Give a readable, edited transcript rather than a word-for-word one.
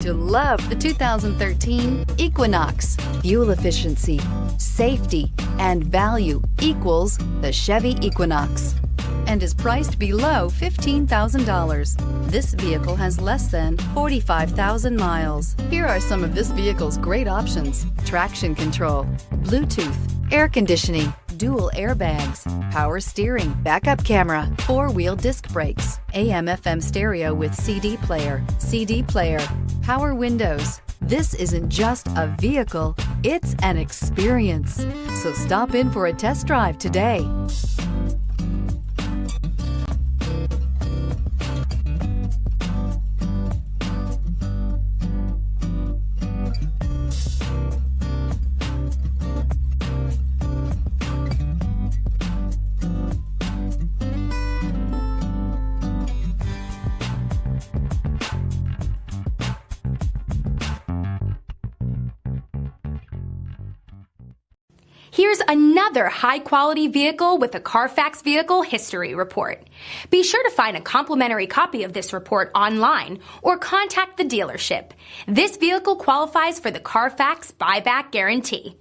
To love the 2013 Equinox. Fuel efficiency, safety, and value equals the Chevy Equinox and is priced below $15,000. This vehicle has less than 45,000 miles. Here are some of this vehicle's great options: traction control, Bluetooth, air conditioning, dual airbags, power steering, backup camera, four-wheel disc brakes, AM/FM stereo with CD player, power windows. This isn't just a vehicle, it's an experience. So stop in for a test drive today. Here's another high-quality vehicle with a Carfax Vehicle History Report. Be sure to find a complimentary copy of this report online or contact the dealership. This vehicle qualifies for the Carfax Buyback Guarantee.